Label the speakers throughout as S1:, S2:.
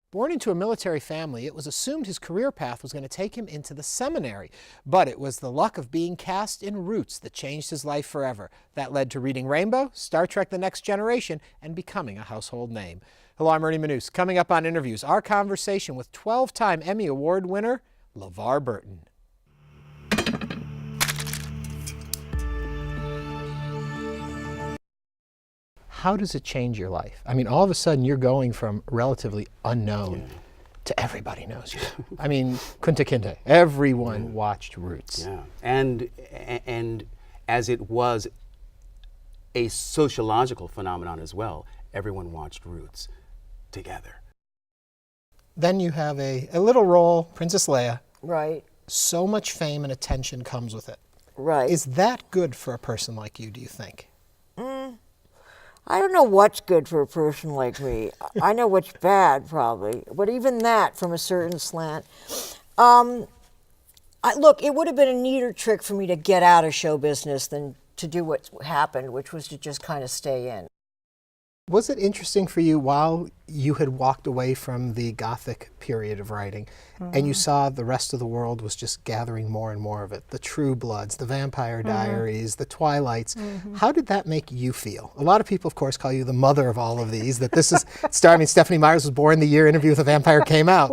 S1: Born into a military family, it was assumed his career path was going to take him into the seminary. But it was the luck of being cast in Roots that changed his life forever. That led to reading Rainbow, Star Trek The Next Generation, and becoming a household name. Hello, I'm ErnieManouse. Coming up on Interviews, our conversation with 12-time Emmy Award winner, LeVar Burton. How does it change your life? I mean, all of a sudden you're going from relatively unknown to everybody knows you. I mean, Kunta Kinte, everyone watched Roots.
S2: Yeah, and as it was a sociological phenomenon as well, everyone watched Roots together.
S1: Then you have a little role, Princess Leia.
S3: Right.
S1: So much fame and attention comes with it.
S3: Right.
S1: Is that good for a person like you, do you think?
S3: I don't know what's good for a person like me. I know what's bad, probably. But even that, from a certain slant. Look, it would have been a neater trick for me to get out of show business than to do what happened, which was to just kind of stay in.
S1: Was it interesting for you while you had walked away from the Gothic period of writing and you saw the rest of the world was just gathering more and more of it? The True Bloods, the Vampire Diaries, the Twilights. How did that make you feel? A lot of people, of course, call you the mother of all of these, that this is, I mean, Stephanie Myers was born the year Interview with a Vampire came out.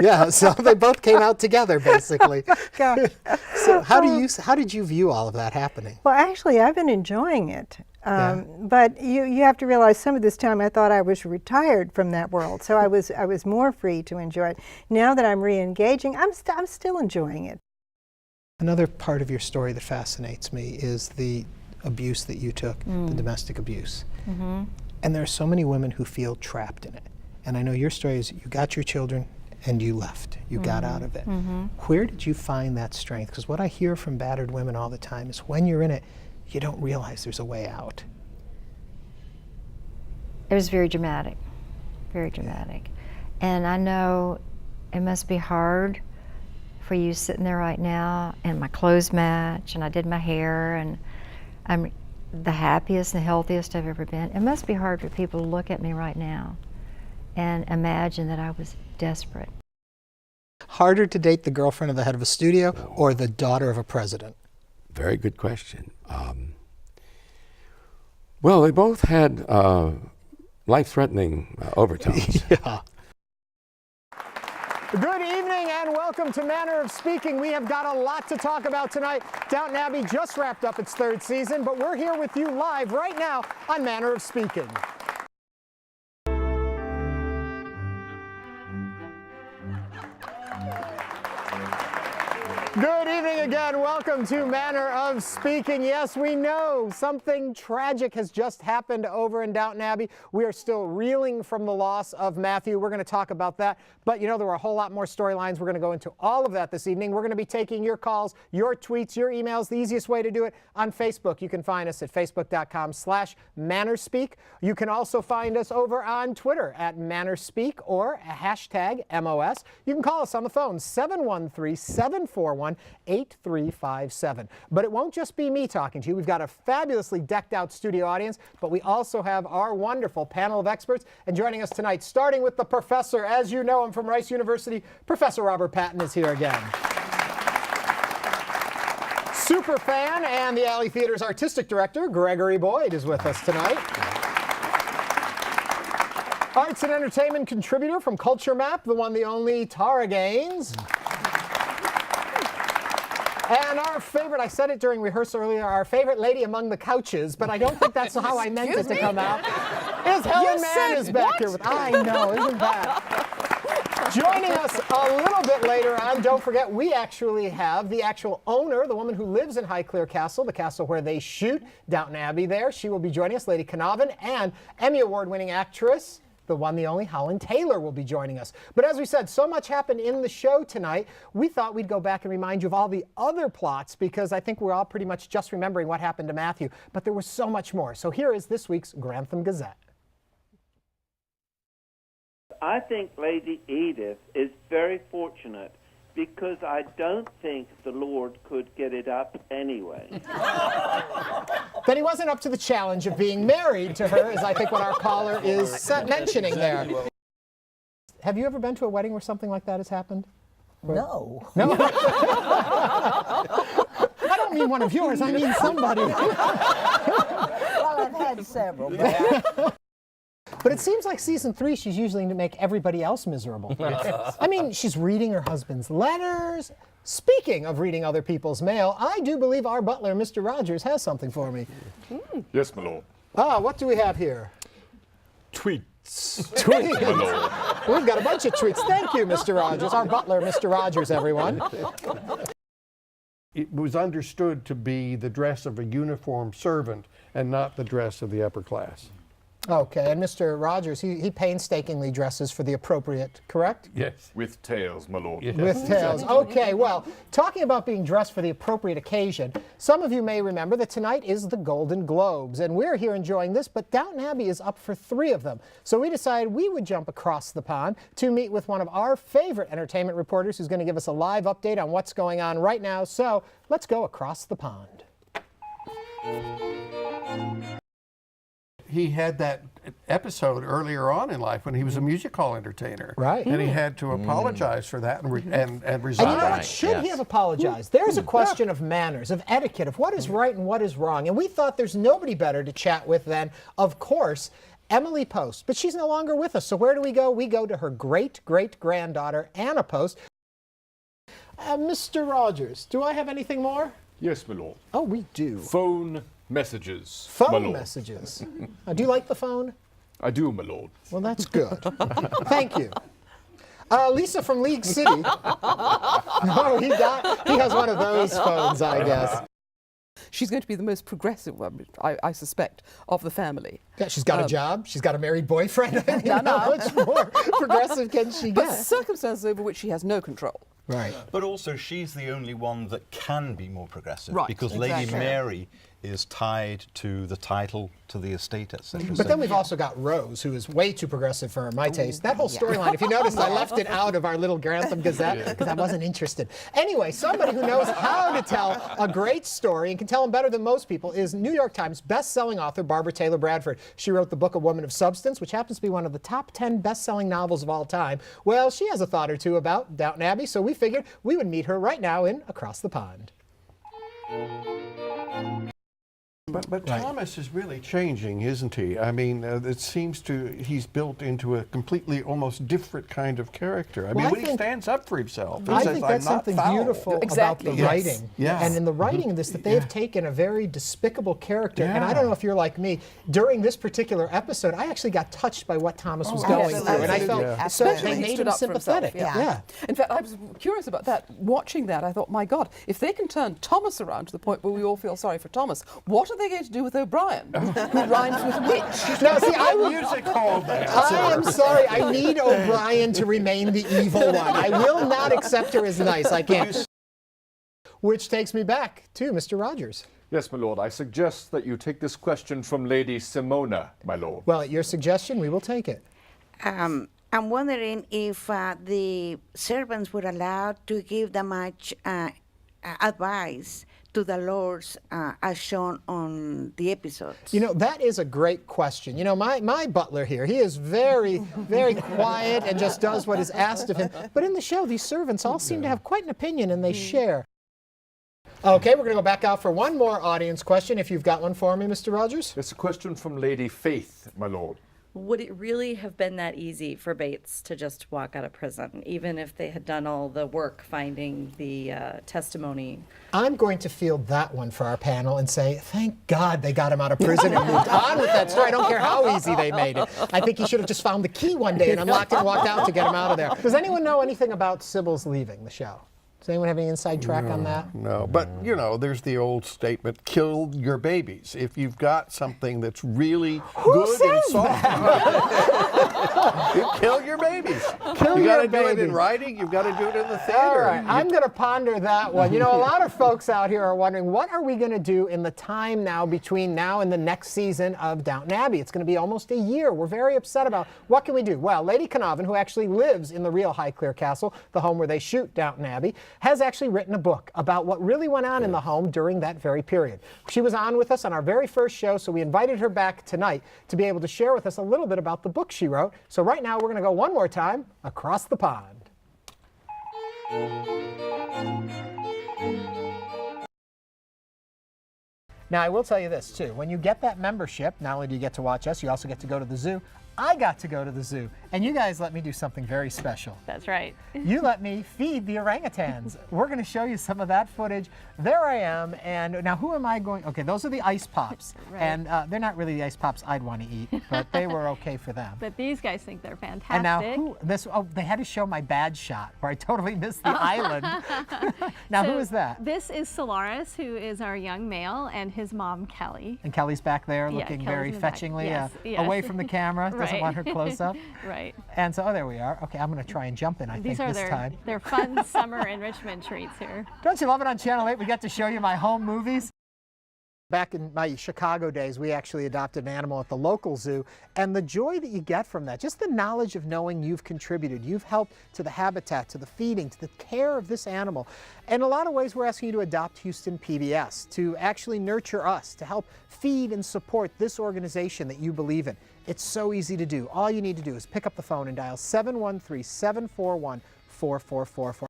S1: Yeah, so they both came out together, basically. So how did you view all of that happening?
S4: Well, actually, I've been enjoying it. But you have to realize some of this time I thought I was retired from that world, so I was more free to enjoy it. Now that I'm re-engaging, I'm still enjoying it.
S1: Another part of your story that fascinates me is the abuse that you took, the domestic abuse. And there are so many women who feel trapped in it. And I know your story is you got your children and you left. You got out of it. Where did you find that strength? Because what I hear from battered women all the time is when you're in it, you don't realize there's a way out.
S5: It was very dramatic, very dramatic. And I know it must be hard for you sitting there right now, and my clothes match, and I did my hair, and I'm the happiest and healthiest I've ever been. It must be hard for people to look at me right now and imagine that I was desperate.
S1: Harder to date the girlfriend of the head of a studio or the daughter of a president?
S6: Very good question. Well, they both had life-threatening overtones.
S1: Yeah. Good evening and welcome to Manner of Speaking. We have got a lot to talk about tonight. Downton Abbey just wrapped up its 3rd season, but we're here with you live right now on Manner of Speaking. Good evening again. Welcome to Manner of Speaking. Yes, we know something tragic has just happened over in Downton Abbey. We are still reeling from the loss of Matthew. We're going to talk about that. But, you know, there were a whole lot more storylines. We're going to go into all of that this evening. We're going to be taking your calls, your tweets, your emails. The easiest way to do it on Facebook. You can find us at facebook.com/MannerSpeak. You can also find us over on Twitter at MannerSpeak or #MOS. You can call us on the phone 713-741-8357. But it won't just be me talking to you. We've got a fabulously decked out studio audience, but we also have our wonderful panel of experts. And joining us tonight, starting with the professor, as you know him from Rice University, Professor Robert Patton is here again. Super fan and the Alley Theater's artistic director, Gregory Boyd, is with us tonight. Arts and entertainment contributor from Culture Map, the one, the only, Tara Gaines. And our favorite, I said it during rehearsal earlier, our favorite lady among the couches, but I don't think that's how I meant it to come out, is Helen Mann is back here with, I know, isn't that? Joining us a little bit later on, don't forget, we actually have the actual owner, the woman who lives in Highclere Castle, the castle where they shoot Downton Abbey there. She will be joining us, Lady Carnarvon, and Emmy Award-winning actress, the one, the only, Holland Taylor will be joining us. But as we said, so much happened in the show tonight, we thought we'd go back and remind you of all the other plots, because I think we're all pretty much just remembering what happened to Matthew. But there was so much more. So here is this week's Grantham Gazette.
S7: I think Lady Edith is very fortunate because I don't think the Lord could get it up anyway.
S1: Then he wasn't up to the challenge of being married to her, is I think what our caller is mentioning there. have you ever been to a wedding where something like that has happened?
S3: No.
S1: No? I don't mean one of yours, I mean somebody.
S3: Well, I've had several. But
S1: But it seems like season 3, she's usually to make everybody else miserable. I mean, she's reading her husband's letters. Speaking of reading other people's mail, I do believe our butler, Mr. Rogers, has something for me.
S8: Yes, my lord.
S1: Ah, what do we have here?
S8: Tweets.
S1: Tweets.
S8: My lord.
S1: We've got a bunch of tweets. Thank you, Mr. Rogers. Our butler, Mr. Rogers, everyone.
S9: It was understood to be the dress of a uniformed servant and not the dress of the upper class.
S1: Okay, and Mr. Rogers, he painstakingly dresses for the appropriate, correct?
S9: Yes.
S8: With tails, my lord.
S1: With tails. Okay, well, talking about being dressed for the appropriate occasion, some of you may remember that tonight is the Golden Globes, and we're here enjoying this, but Downton Abbey is up for 3 of them. So we decided we would jump across the pond to meet with one of our favorite entertainment reporters who's going to give us a live update on what's going on right now. So let's go across the pond.
S9: He had that episode earlier on in life when he was a music hall entertainer.
S1: Right.
S9: And he had to apologize for that and resign.
S1: And you know what? Should he have apologized? There's a question of manners, of etiquette, of what is right and what is wrong. And we thought there's nobody better to chat with than, of course, Emily Post. But she's no longer with us. So where do we go? We go to her great-great-granddaughter, Anna Post. Mr. Rogers, do I have anything more?
S8: Yes, my lord.
S1: Oh, we do.
S8: Phone messages. my
S1: Phone
S8: lord.
S1: messages. Do you like the phone?
S8: I do, my lord.
S1: Well, that's good. Thank you. Lisa from League City. No, he has one of those phones, I guess.
S10: She's going to be the most progressive one, I suspect, of the family.
S1: Yeah, she's got a job. She's got a married boyfriend. I mean, how much more progressive can she
S10: But
S1: get?
S10: circumstances over which she has no control.
S1: Right.
S11: But also, she's the only one that can be more progressive,
S10: Right,
S11: because Lady Mary is tied to the title, to the estate, etc.
S1: But then we've also got Rose, who is way too progressive for my taste. That whole storyline, if you noticed, I left it out of our little Grantham Gazette because I wasn't interested. Anyway, somebody who knows how to tell a great story and can tell them better than most people is New York Times best-selling author Barbara Taylor Bradford. She wrote the book A Woman of Substance, which happens to be one of the top 10 best-selling novels of all time. Well, she has a thought or two about Downton Abbey, so we figured we would meet her right now in Across the Pond.
S9: But Thomas is really changing, isn't he? I mean, it seems he's built into a completely almost different kind of character. I mean, when he stands up for himself,
S1: I
S9: says,
S1: think that's something beautiful about the writing.
S9: Yes.
S1: And in the writing of this, that they've taken a very despicable character. And I don't know if you're like me, during this particular episode, I actually got touched by what Thomas was going through. And I felt so they made him sympathetic. Yeah.
S10: In fact, I was curious about that. Watching that, I thought, my God, if they can turn Thomas around to the point where we all feel sorry for Thomas, what are they going to do with O'Brien, who rhymes with witch?
S1: Now, see, I am sorry. I need O'Brien to remain the evil one. I will not accept her as nice. I can't. Which takes me back to Mr. Rogers.
S8: Yes, my lord. I suggest that you take this question from Lady Simona, my lord.
S1: Well, at your suggestion, we will take it.
S12: I'm wondering if the servants were allowed to give that much advice to the lords as shown on the episodes?
S1: You know, that is a great question. You know, my butler here, he is very, very quiet and just does what is asked of him. But in the show, these servants all seem to have quite an opinion and they share. Okay, we're going to go back out for one more audience question, if you've got one for me, Mr. Rogers.
S8: It's a question from Lady Faith, my lord.
S13: Would it really have been that easy for Bates to just walk out of prison, even if they had done all the work finding the testimony?
S1: I'm going to field that one for our panel and say, thank God they got him out of prison and moved on with that story. I don't care how easy they made it. I think he should have just found the key one day and unlocked it and walked out to get him out of there. Does anyone know anything about Sybil's leaving the show? Does anyone have any inside track on that?
S9: No, but you know, there's the old statement, kill your babies. If you've got something that's really good and soft, you kill your babies. You got to do it in writing, you've got to do it in the theater.
S1: All right, I'm going to ponder that one. You know, a lot of folks out here are wondering, what are we going to do in the time now between now and the next season of Downton Abbey? It's going to be almost a year. We're very upset about what can we do? Well, Lady Carnarvon, who actually lives in the real Highclere Castle, the home where they shoot Downton Abbey, has actually written a book about what really went on in the home during that very period. She was on with us on our very first show, so we invited her back tonight to be able to share with us a little bit about the book she wrote. So right now we're going to go one more time across the pond. Now, I will tell you this, too. When you get that membership, not only do you get to watch us, you also get to go to the zoo. I got to go to the zoo, and you guys let me do something very special.
S14: That's right.
S1: You let me feed the orangutans. We're going to show you some of that footage. There I am, and now who am I going? Okay, those are the ice pops,
S14: Right.
S1: and they're not really the ice pops I'd want to eat, but they were okay for them.
S14: But these guys think they're fantastic.
S1: And now they had to show my bad shot where I totally missed the island. Now,
S14: So
S1: who is that?
S14: This is Solaris, who is our young male, and his mom, Kelly.
S1: And Kelly's back there
S14: Yeah,
S1: looking
S14: Kelly's
S1: very
S14: in the back.
S1: fetchingly
S14: Yes,
S1: away
S14: yes.
S1: from the camera. Doesn't
S14: Right.
S1: want her close up.
S14: Right.
S1: And so, oh, there we are. Okay, I'm going to try and jump in, I
S14: These
S1: think,
S14: are
S1: this time.
S14: their fun summer enrichment treats here.
S1: Don't you love it on Channel 8? We get to show you my home movies. Back in my Chicago days, we actually adopted an animal at the local zoo, and the joy that you get from that, just the knowledge of knowing you've contributed, you've helped to the habitat, to the feeding, to the care of this animal. In a lot of ways, we're asking you to adopt Houston PBS, to actually nurture us, to help feed and support this organization that you believe in. It's so easy to do. All you need to do is pick up the phone and dial 713-741-4444.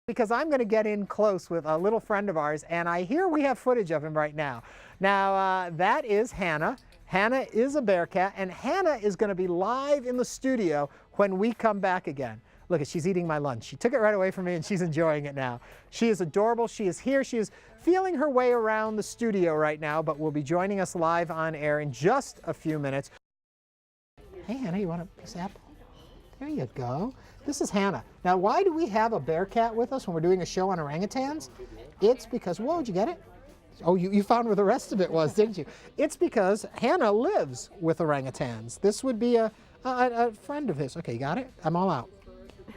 S1: Because I'm going to get in close with a little friend of ours, and I hear we have footage of him right now. Now, that is Hannah. Hannah is a bearcat, and Hannah is going to be live in the studio when we come back again. Look, she's eating my lunch. She took it right away from me, and she's enjoying it now. She is adorable. She is here. She is feeling her way around the studio right now, but will be joining us live on air in just a few minutes. Hey, Hannah, you want a piece of apple? There you go. This is Hannah. Now, why do we have a bearcat with us when we're doing a show on orangutans? It's because, whoa, did you get it? Oh, you found where the rest of it was, didn't you? It's because Hannah lives with orangutans. This would be a friend of his. Okay, you got it? I'm all out.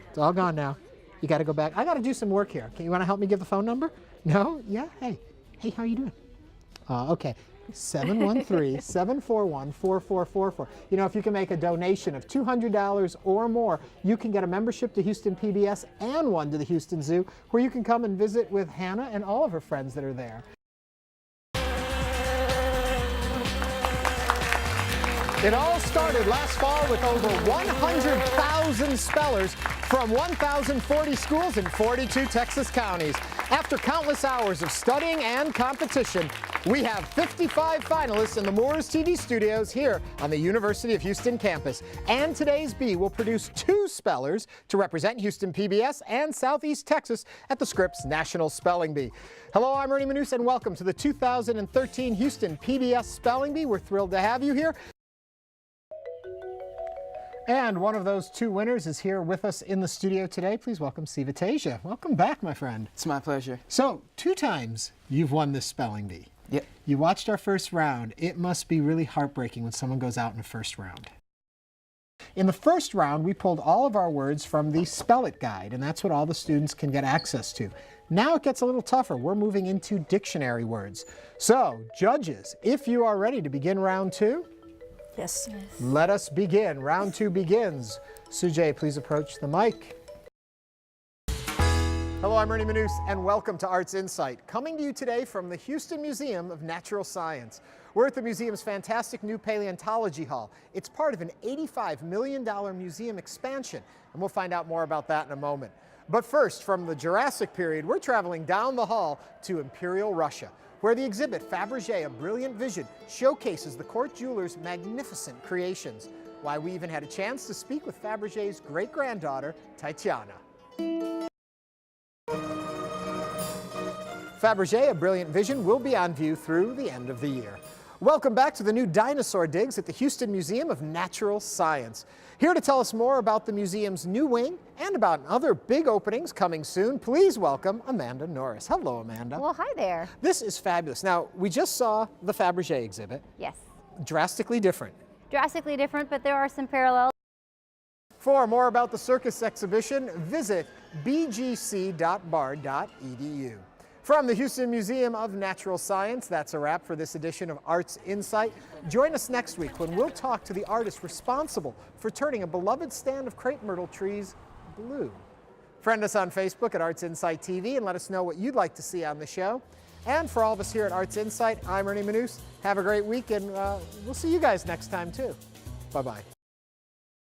S1: It's all gone now. You got to go back. I got to do some work here. Okay, you want to help me give the phone number? No? Yeah? Hey, how are you doing? Okay. 713-741-4444. You know, if you can make a donation of $200 or more, you can get a membership to Houston PBS and one to the Houston Zoo, where you can come and visit with Hannah and all of her friends that are there. It all started last fall with over 100,000 spellers from 1,040 schools in 42 Texas counties. After countless hours of studying and competition, we have 55 finalists in the Moores TV studios here on the University of Houston campus. And today's Bee will produce 2 spellers to represent Houston PBS and Southeast Texas at the Scripps National Spelling Bee. Hello, I'm ErnieManouse, and welcome to the 2013 Houston PBS Spelling Bee. We're thrilled to have you here. And one of those 2 winners is here with us in the studio today. Please welcome Siva Teja. Welcome back, my friend.
S15: It's my pleasure.
S1: So, 2 times you've won this spelling bee.
S15: Yep.
S1: You watched our first round. It must be really heartbreaking when someone goes out in the first round. In the first round, we pulled all of our words from the Spell It Guide, and that's what all the students can get access to. Now it gets a little tougher. We're moving into dictionary words. So, judges, if you are ready to begin round 2,
S3: Yes.
S1: let us begin. Round 2 begins. Sujay, please approach the mic. Hello, I'm ErnieManouse, and welcome to Arts Insight, coming to you today from the Houston Museum of Natural Science. We're at the museum's fantastic new paleontology hall. It's part of an $85 million museum expansion, and we'll find out more about that in a moment. But first, from the Jurassic period, we're traveling down the hall to Imperial Russia, where the exhibit Fabergé, A Brilliant Vision, showcases the court jeweler's magnificent creations. Why, we even had a chance to speak with Fabergé's great-granddaughter, Tatiana. Fabergé, A Brilliant Vision will be on view through the end of the year. Welcome back to the new dinosaur digs at the Houston Museum of Natural Science. Here to tell us more about the museum's new wing and about other big openings coming soon, please welcome Amanda Norris. Hello, Amanda.
S16: Well, hi there.
S1: This is fabulous. Now, we just saw the Fabergé exhibit.
S16: Yes.
S1: Drastically different.
S16: Drastically different, but there are some parallels.
S1: For more about the circus exhibition, visit bgc.bard.edu. From the Houston Museum of Natural Science, that's a wrap for this edition of Arts Insight. Join us next week when we'll talk to the artist responsible for turning a beloved stand of crepe myrtle trees blue. Friend us on Facebook at Arts Insight TV and let us know what you'd like to see on the show. And for all of us here at Arts Insight, I'm ErnieManouse. Have a great week, and we'll see you guys next time, too. Bye-bye.